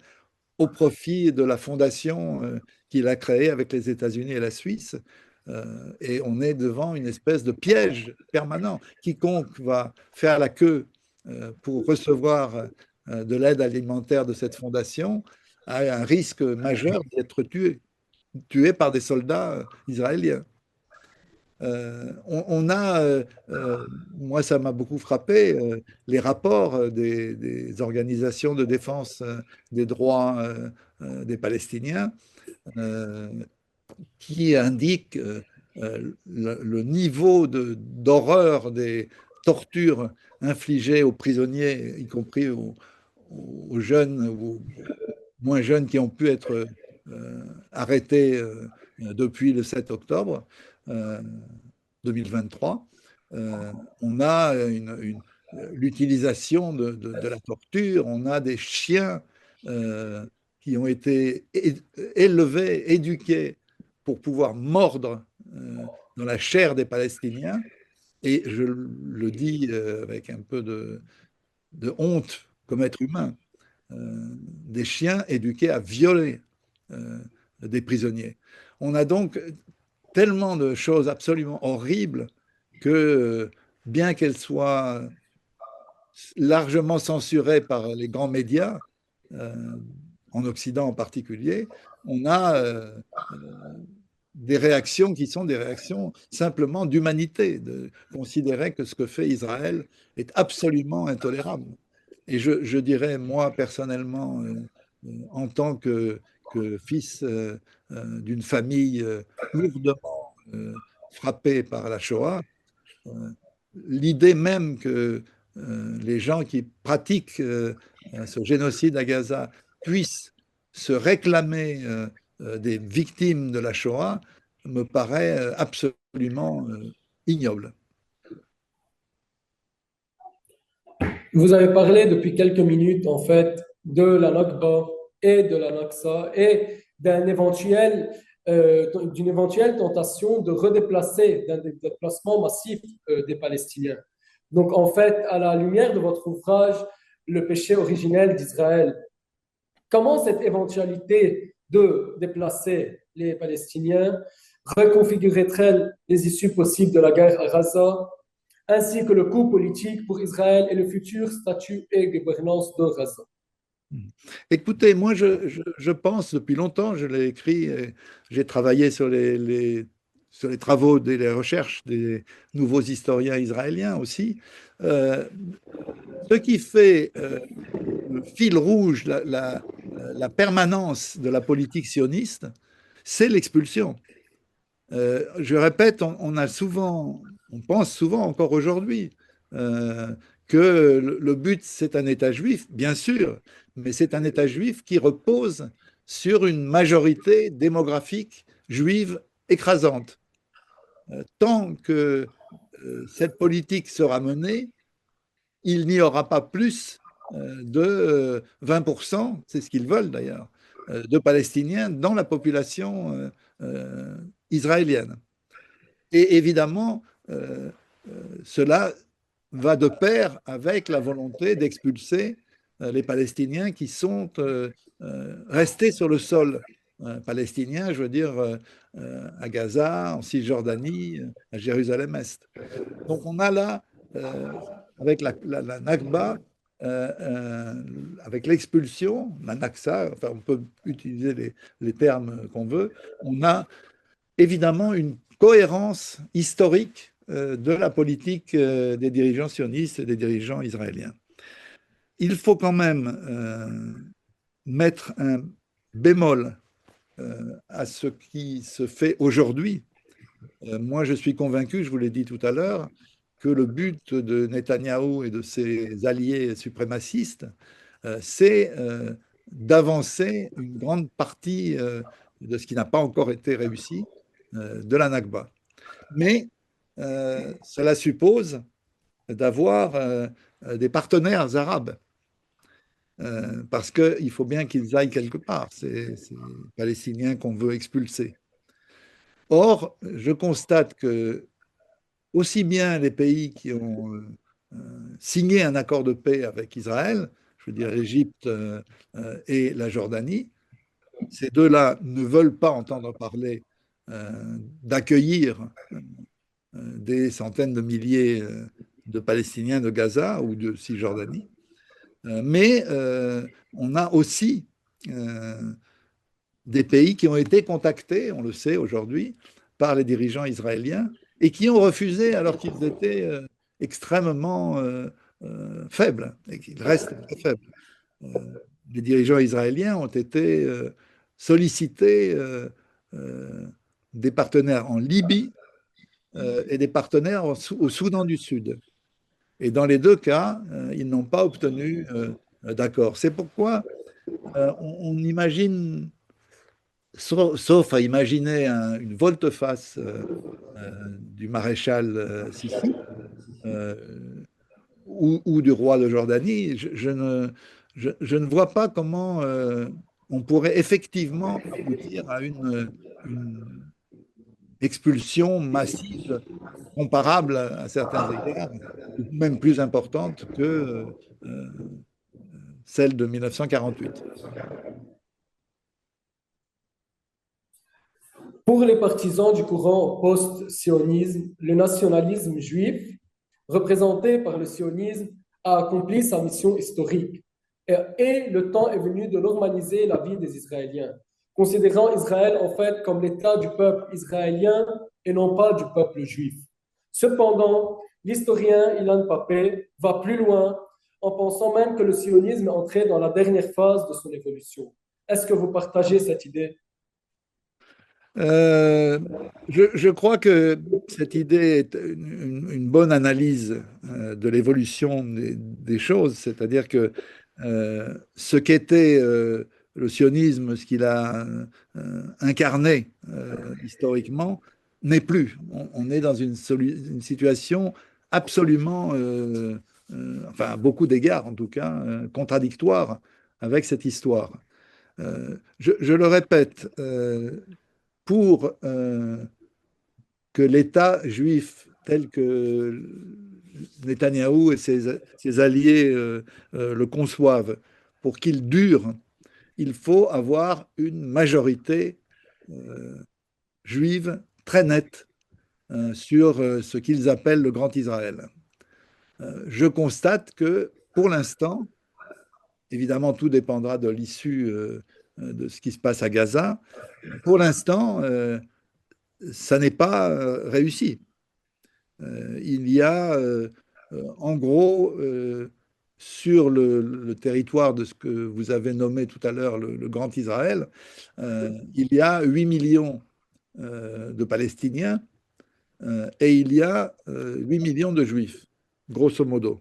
au profit de la fondation qu'il a créée avec les États-Unis et la Suisse. Et on est devant une espèce de piège permanent. Quiconque va faire la queue pour recevoir de l'aide alimentaire de cette fondation a un risque majeur d'être tué par des soldats israéliens. On a, moi ça m'a beaucoup frappé, les rapports des organisations de défense des droits des Palestiniens euh, qui indiquent le niveau d'horreur des tortures infligées aux prisonniers, y compris aux jeunes ou moins jeunes qui ont pu être arrêtés depuis le 7 octobre euh, 2023. On a l'utilisation de la torture, on a des chiens qui ont été élevés, éduqués pour pouvoir mordre dans la chair des Palestiniens. Et je le dis avec un peu de honte comme être humain. des chiens éduqués à violer des prisonniers. On a donc tellement de choses absolument horribles que, bien qu'elles soient largement censurées par les grands médias, euh, en Occident en particulier, on a des réactions qui sont des réactions simplement d'humanité, de considérer que ce que fait Israël est absolument intolérable. Et je dirais, moi, personnellement, en tant que fils d'une famille lourdement frappée par la Shoah, euh, l'idée même que les gens qui pratiquent ce génocide à Gaza puissent se réclamer des victimes de la Shoah me paraît absolument ignoble. Vous avez parlé depuis quelques minutes, en fait, de la Nakba et de la Naksa et d'une éventuelle tentation de redéplacer, d'un déplacement massif des Palestiniens. Donc, en fait, à la lumière de votre ouvrage, Le péché originel d'Israël, comment cette éventualité de déplacer les Palestiniens reconfigurerait-elle les issues possibles de la guerre à Gaza ainsi que le coût politique pour Israël et le futur statut et gouvernance de Gaza? Écoutez, moi, je pense depuis longtemps, je l'ai écrit, j'ai travaillé sur sur les travaux, les recherches des nouveaux historiens israéliens aussi. Euh, Ce qui fait le fil rouge, la permanence de la politique sioniste, c'est l'expulsion. Je répète, on a souvent, on pense souvent encore aujourd'hui que le but, c'est un État juif, bien sûr, mais c'est un État juif qui repose sur une majorité démographique juive écrasante. Tant que cette politique sera menée, il n'y aura pas plus de 20%, c'est ce qu'ils veulent d'ailleurs, de Palestiniens dans la population israélienne. Et évidemment, cela va de pair avec la volonté d'expulser les Palestiniens qui sont restés sur le sol palestinien, je veux dire à Gaza, en Cisjordanie, à Jérusalem-Est. Donc on a là, avec la Nakba, avec l'expulsion, la Naksa, enfin on peut utiliser les termes qu'on veut, on a évidemment une cohérence historique de la politique des dirigeants sionistes et des dirigeants israéliens. Il faut quand même mettre un bémol à ce qui se fait aujourd'hui. Moi, je suis convaincu, je vous l'ai dit tout à l'heure, que le but de Netanyahou et de ses alliés suprémacistes, c'est d'avancer une grande partie de ce qui n'a pas encore été réussi, de la Nakba. Mais cela suppose d'avoir des partenaires arabes, parce qu'il faut bien qu'ils aillent quelque part, ces Palestiniens qu'on veut expulser. Or, je constate que aussi bien les pays qui ont signé un accord de paix avec Israël, je veux dire l'Égypte et la Jordanie, ces deux-là ne veulent pas entendre parler d'accueillir des centaines de milliers de Palestiniens de Gaza ou de Cisjordanie. Mais on a aussi des pays qui ont été contactés, on le sait aujourd'hui, par les dirigeants israéliens et qui ont refusé alors qu'ils étaient extrêmement faibles et qu'ils restent très faibles. Euh, les dirigeants israéliens ont été sollicités des partenaires en Libye et des partenaires au Soudan du Sud. Et dans les deux cas, ils n'ont pas obtenu d'accord. C'est pourquoi on imagine, sauf à imaginer une volte-face du maréchal Sissi euh, ou du roi de Jordanie, je ne vois pas comment on pourrait effectivement aboutir à une expulsion massive comparable à certains égards, ou même plus importante que celle de 1948. Pour les partisans du courant post-sionisme, le nationalisme juif, représenté par le sionisme, a accompli sa mission historique. Et le temps est venu de normaliser la vie des Israéliens, considérant Israël en fait comme l'État du peuple israélien et non pas du peuple juif. Cependant, l'historien Ilan Pappé va plus loin en pensant même que le sionisme est entré dans la dernière phase de son évolution. Est-ce que vous partagez cette idée? Euh, je crois que cette idée est une bonne analyse de l'évolution des choses, c'est-à-dire que ce qu'était le sionisme, ce qu'il a incarné historiquement, n'est plus. On est dans une situation absolument, enfin à beaucoup d'égards en tout cas, contradictoire avec cette histoire. Je le répète, pour que l'État juif tel que Netanyahou et ses alliés le conçoivent, pour qu'il dure, il faut avoir une majorité euh, juive très nette sur ce qu'ils appellent le Grand Israël. Je constate que pour l'instant, évidemment tout dépendra de l'issue de ce qui se passe à Gaza, pour l'instant, ça n'est pas réussi. Il y a en gros sur le territoire de ce que vous avez nommé tout à l'heure le Grand Israël, il y a 8 millions de Palestiniens et il y a 8 millions de Juifs, grosso modo.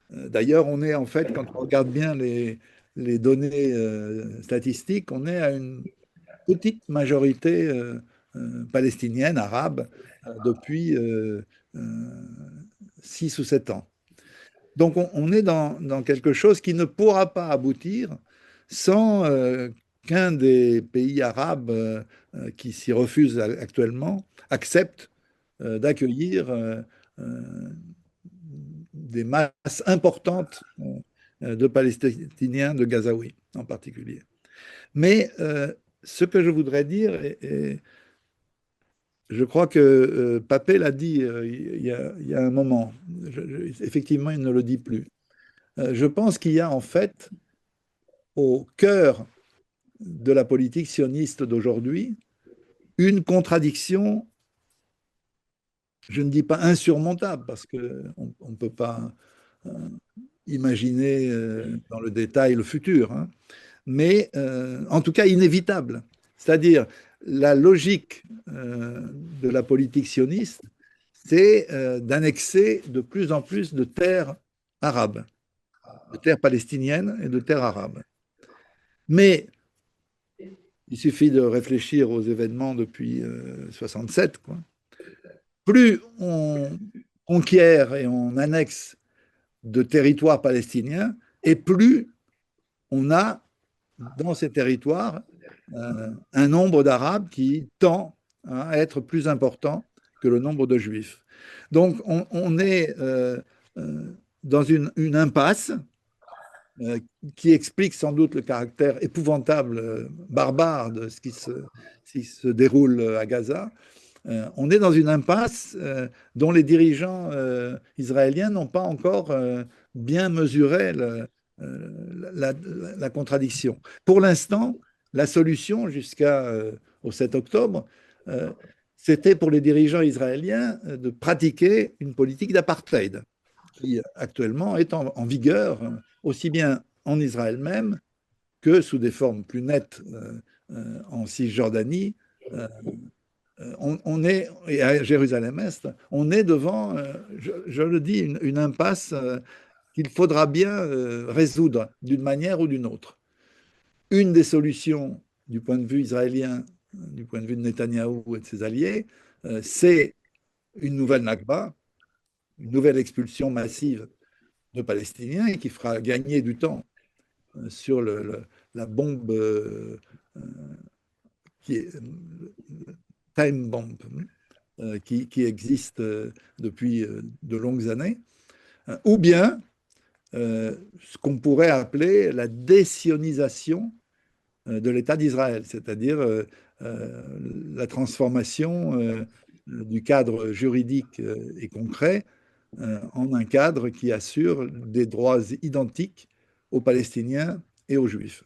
D'ailleurs, on est en fait, quand on regarde bien les données statistiques, on est à une petite majorité palestinienne, arabe, depuis 6 ou 7 ans. Donc on est dans quelque chose qui ne pourra pas aboutir sans qu'un des pays arabes qui s'y refusent actuellement accepte d'accueillir des masses importantes de Palestiniens, de Gazaouis en particulier. Mais ce que je voudrais dire, et je crois que Papé l'a dit il y a un moment, effectivement il ne le dit plus. Je pense qu'il y a en fait au cœur de la politique sioniste d'aujourd'hui une contradiction, je ne dis pas insurmontable, parce qu'on ne peut pas euh, imaginer dans le détail le futur, hein, mais en tout cas inévitable. C'est-à-dire la logique de la politique sioniste, c'est d'annexer de plus en plus de terres arabes, de terres palestiniennes et de terres arabes. Mais il suffit de réfléchir aux événements depuis 67, quoi. Plus on conquiert et on annexe de territoires palestiniens, et plus on a dans ces territoires un nombre d'Arabes qui tend à être plus important que le nombre de Juifs. Donc on est dans une impasse euh, qui explique sans doute le caractère épouvantable, barbare de ce qui se déroule à Gaza. On est dans une impasse dont les dirigeants israéliens n'ont pas encore bien mesuré la contradiction. Pour l'instant, la solution jusqu'au 7 octobre, euh, c'était pour les dirigeants israéliens de pratiquer une politique d'apartheid qui actuellement est en vigueur aussi bien en Israël même que sous des formes plus nettes en Cisjordanie. Euh, on est, et à Jérusalem-Est, on est devant, je le dis, une impasse qu'il faudra bien résoudre d'une manière ou d'une autre. Une des solutions du point de vue israélien, du point de vue de Netanyahou et de ses alliés, c'est une nouvelle Nakba, une nouvelle expulsion massive de Palestiniens et qui fera gagner du temps sur la bombe qui est time bomb qui existe depuis de longues années, ou bien ce qu'on pourrait appeler la désionisation de l'État d'Israël, c'est-à-dire la transformation du cadre juridique et concret en un cadre qui assure des droits identiques aux Palestiniens et aux Juifs.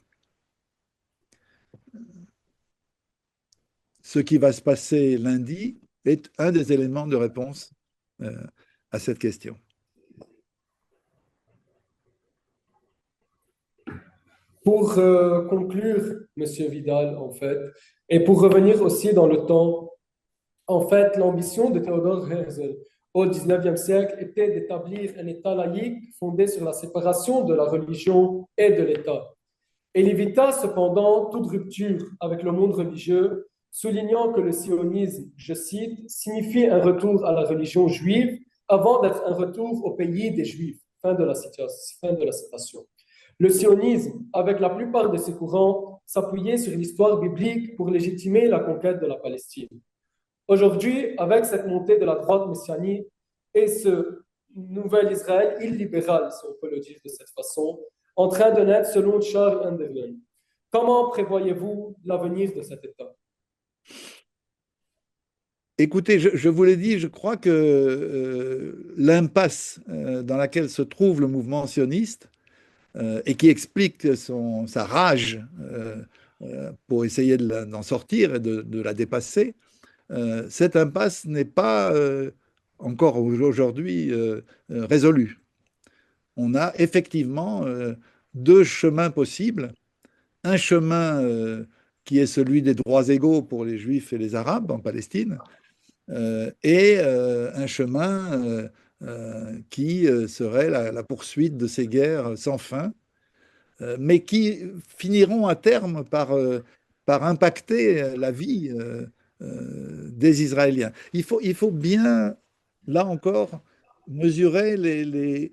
Ce qui va se passer lundi est un des éléments de réponse euh, à cette question. Pour conclure, Monsieur Vidal, en fait, et pour revenir aussi dans le temps, en fait, l'ambition de Theodor Herzl au XIXe siècle était d'établir un État laïque fondé sur la séparation de la religion et de l'État. Il évita cependant toute rupture avec le monde religieux, soulignant que le sionisme, je cite, signifie un retour à la religion juive avant d'être un retour au pays des Juifs. Fin de la citation. Le sionisme, avec la plupart de ses courants, s'appuyait sur l'histoire biblique pour légitimer la conquête de la Palestine. Aujourd'hui, avec cette montée de la droite messianique et ce nouvel Israël illibéral, si on peut le dire de cette façon, en train de naître selon Charles Underlin, comment prévoyez-vous l'avenir de cet État? Écoutez, je vous l'ai dit, je crois que l'impasse dans laquelle se trouve le mouvement sioniste et qui explique sa rage pour essayer d'en sortir et de la dépasser, cette impasse n'est pas encore aujourd'hui résolue. On a effectivement deux chemins possibles. Un chemin qui est celui des droits égaux pour les Juifs et les Arabes en Palestine, et un chemin qui serait la poursuite de ces guerres sans fin, mais qui finiront à terme par impacter la vie des Israéliens. Il faut bien, là encore, mesurer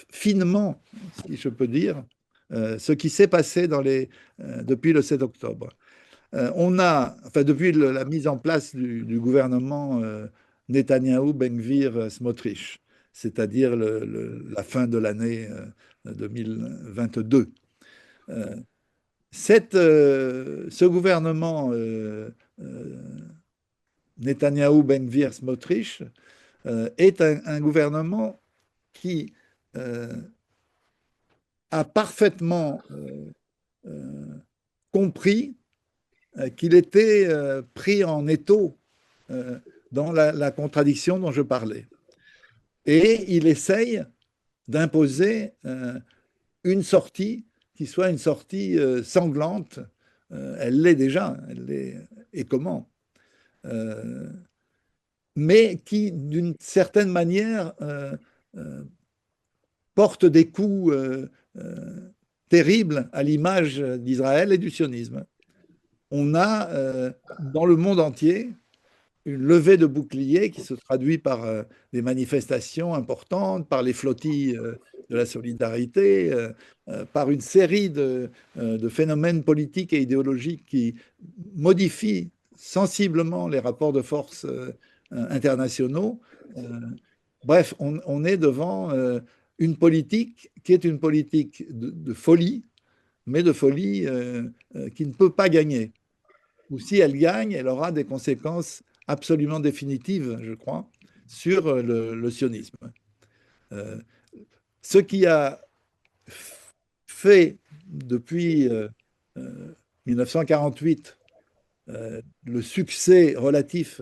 finement, si je peux dire, ce qui s'est passé depuis le 7 octobre. Enfin, depuis la mise en place du gouvernement Netanyahou, Ben-Gvir, Smotrich, c'est-à-dire la fin de l'année 2022. Ce gouvernement Netanyahou, Ben-Gvir, Smotrich est un gouvernement qui a parfaitement compris qu'il était pris en étau dans la contradiction dont je parlais. Et il essaye d'imposer une sortie qui soit une sortie sanglante. Elle l'est déjà, et comment mais qui, d'une certaine manière, porte des coups terribles à l'image d'Israël et du sionisme. On a dans le monde entier une levée de boucliers qui se traduit par des manifestations importantes, par les flottilles de la solidarité, par une série de phénomènes politiques et idéologiques qui modifient sensiblement les rapports de force internationaux. Bref, on est devant une politique qui est une politique de folie, mais de folie qui ne peut pas gagner. Ou si elle gagne, elle aura des conséquences absolument définitive, je crois, sur le sionisme. Ce qui a fait depuis 1948 le succès relatif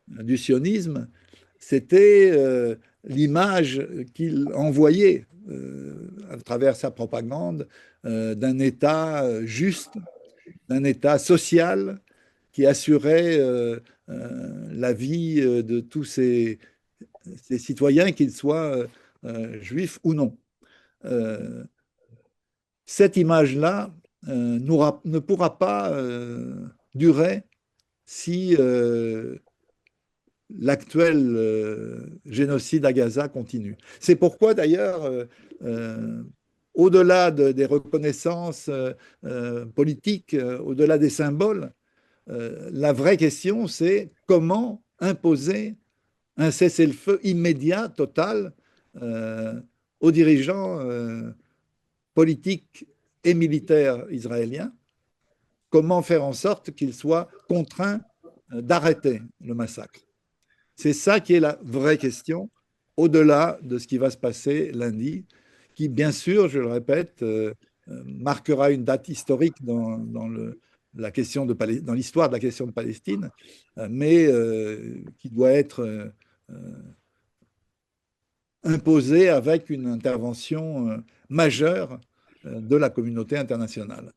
du sionisme, c'était l'image qu'il envoyait à travers sa propagande d'un État juste, d'un État social qui assurait la vie de tous ces citoyens, qu'ils soient juifs ou non. Cette image-là ne pourra pas durer si l'actuel génocide à Gaza continue. C'est pourquoi d'ailleurs, au-delà des reconnaissances politiques, au-delà des symboles, la vraie question, c'est comment imposer un cessez-le-feu immédiat, total, aux dirigeants politiques et militaires israéliens comment faire en sorte qu'ils soient contraints d'arrêter le massacre. C'est ça qui est la vraie question, au-delà de ce qui va se passer lundi, qui, bien sûr, je le répète, marquera une date historique la question dans l'histoire de la question de Palestine, mais qui doit être imposée avec une intervention majeure de la communauté internationale.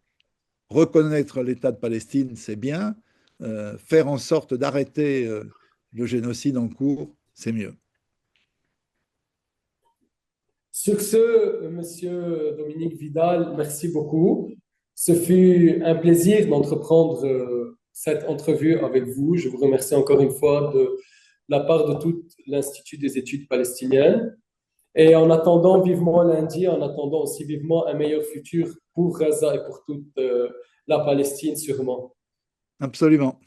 Reconnaître l'État de Palestine, c'est bien. Faire en sorte d'arrêter le génocide en cours, c'est mieux. Sur ce, Monsieur Dominique Vidal, merci beaucoup. Ce fut un plaisir d'entreprendre cette entrevue avec vous. Je vous remercie encore une fois de la part de tout l'Institut des études palestiniennes. Et en attendant vivement lundi, en attendant aussi vivement un meilleur futur pour Gaza et pour toute la Palestine sûrement. Absolument.